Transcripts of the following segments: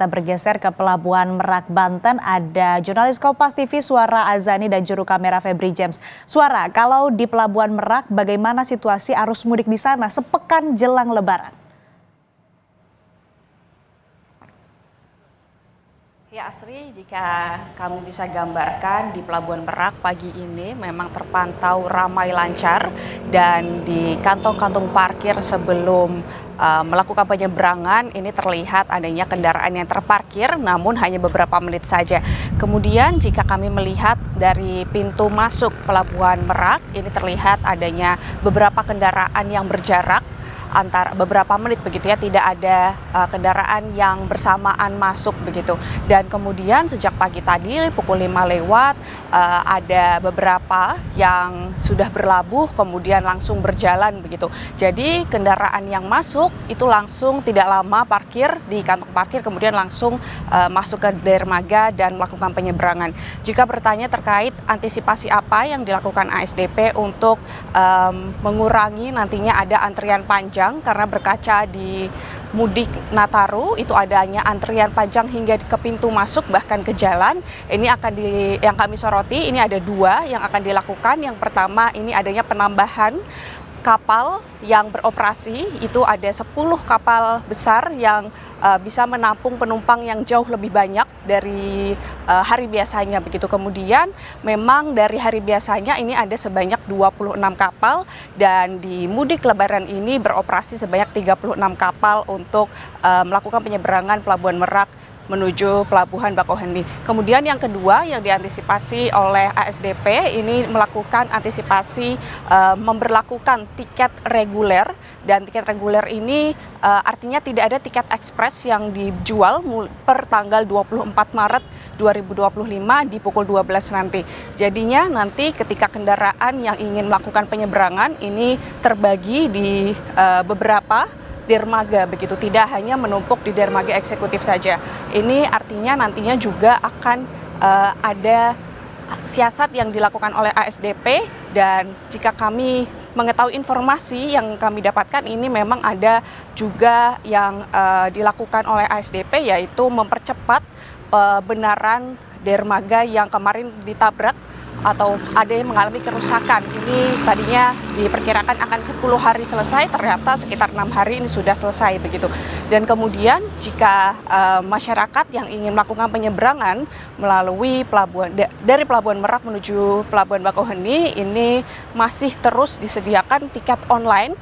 Kita bergeser ke Pelabuhan Merak, Banten. Ada jurnalis Kompas TV Suara Azani dan juru kamera Febri James. Suara, kalau di Pelabuhan Merak, bagaimana situasi arus mudik di sana sepekan jelang Lebaran? Ya Asri, jika kamu bisa gambarkan di Pelabuhan Merak pagi ini memang terpantau ramai lancar dan di kantong-kantong parkir sebelum melakukan penyeberangan ini terlihat adanya kendaraan yang terparkir namun hanya beberapa menit saja. Kemudian jika kami melihat dari pintu masuk Pelabuhan Merak ini terlihat adanya beberapa kendaraan yang berjarak antara beberapa menit begitu ya, tidak ada kendaraan yang bersamaan masuk begitu. Dan kemudian sejak pagi tadi pukul 5 lewat ada beberapa yang sudah berlabuh kemudian langsung berjalan begitu. Jadi kendaraan yang masuk itu langsung tidak lama parkir di kantong parkir kemudian langsung masuk ke dermaga dan melakukan penyeberangan. Jika bertanya terkait antisipasi apa yang dilakukan ASDP untuk mengurangi nantinya ada antrian panjang karena berkaca di mudik Nataru itu adanya antrian panjang hingga ke pintu masuk bahkan ke jalan. Ini yang kami soroti ini ada dua yang akan dilakukan. Yang pertama ini adanya penambahan kapal yang beroperasi, itu ada 10 kapal besar yang bisa menampung penumpang yang jauh lebih banyak dari hari biasanya begitu. Kemudian memang dari hari biasanya ini ada sebanyak 26 kapal dan di mudik Lebaran ini beroperasi sebanyak 36 kapal untuk melakukan penyeberangan Pelabuhan Merak menuju Pelabuhan Bakauheni. Kemudian yang kedua yang diantisipasi oleh ASDP ini melakukan antisipasi memberlakukan tiket reguler, dan tiket reguler ini artinya tidak ada tiket ekspres yang dijual per tanggal 24 Maret 2025 di pukul 12 nanti. Jadinya nanti ketika kendaraan yang ingin melakukan penyeberangan ini terbagi di beberapa dermaga begitu, tidak hanya menumpuk di dermaga eksekutif saja. Ini artinya nantinya juga akan ada siasat yang dilakukan oleh ASDP, dan jika kami mengetahui informasi yang kami dapatkan ini memang ada juga yang dilakukan oleh ASDP, yaitu mempercepat pembenaran dermaga yang kemarin ditabrak atau ada yang mengalami kerusakan. Ini tadinya diperkirakan akan 10 hari selesai, ternyata sekitar 6 hari ini sudah selesai begitu. Dan kemudian jika masyarakat yang ingin melakukan penyeberangan melalui dari Pelabuhan Merak menuju Pelabuhan Bakauheni ini masih terus disediakan tiket online.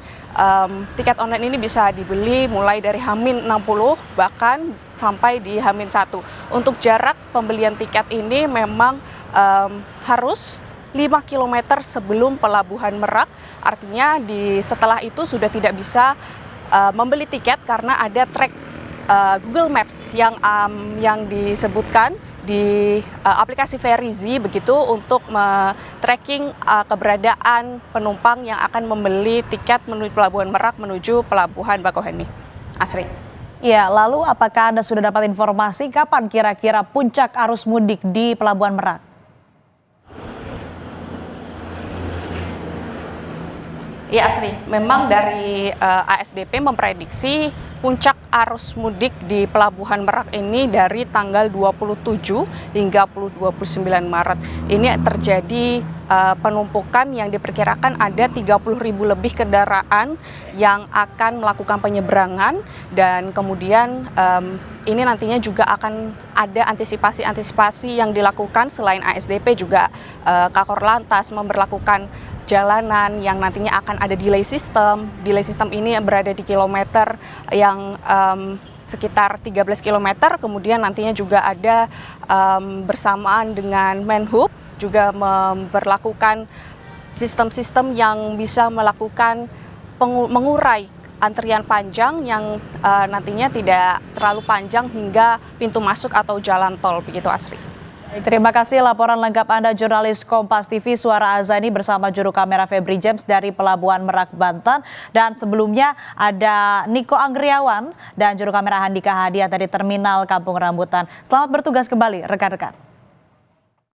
Tiket online ini bisa dibeli mulai dari H-60 bahkan sampai di H-1. Untuk jarak pembelian tiket ini memang harus 5 km sebelum Pelabuhan Merak, artinya setelah itu sudah tidak bisa membeli tiket karena ada track Google Maps yang disebutkan di aplikasi Verizi begitu untuk tracking keberadaan penumpang yang akan membeli tiket menuju Pelabuhan Merak menuju Pelabuhan Bakauheni. Asri. Ya, lalu apakah Anda sudah dapat informasi kapan kira-kira puncak arus mudik di Pelabuhan Merak? Ya Asri, memang dari ASDP memprediksi puncak arus mudik di Pelabuhan Merak ini dari tanggal 27 hingga 29 Maret. Ini terjadi penumpukan yang diperkirakan ada 30.000 lebih kendaraan yang akan melakukan penyeberangan, dan kemudian ini nantinya juga akan ada antisipasi yang dilakukan selain ASDP juga Kakor Lantas memberlakukan jalanan yang nantinya akan ada delay system. Delay system ini berada di kilometer yang sekitar 13 km, kemudian nantinya juga ada bersamaan dengan Menhub juga memberlakukan sistem-sistem yang bisa melakukan mengurai antrian panjang yang nantinya tidak terlalu panjang hingga pintu masuk atau jalan tol begitu Asri. Terima kasih laporan lengkap Anda jurnalis Kompas TV Suara Azani bersama juru kamera Febri James dari Pelabuhan Merak, Banten. Dan sebelumnya ada Niko Anggriawan dan juru kamera Handika Hadiah dari Terminal Kampung Rambutan. Selamat bertugas kembali rekan-rekan.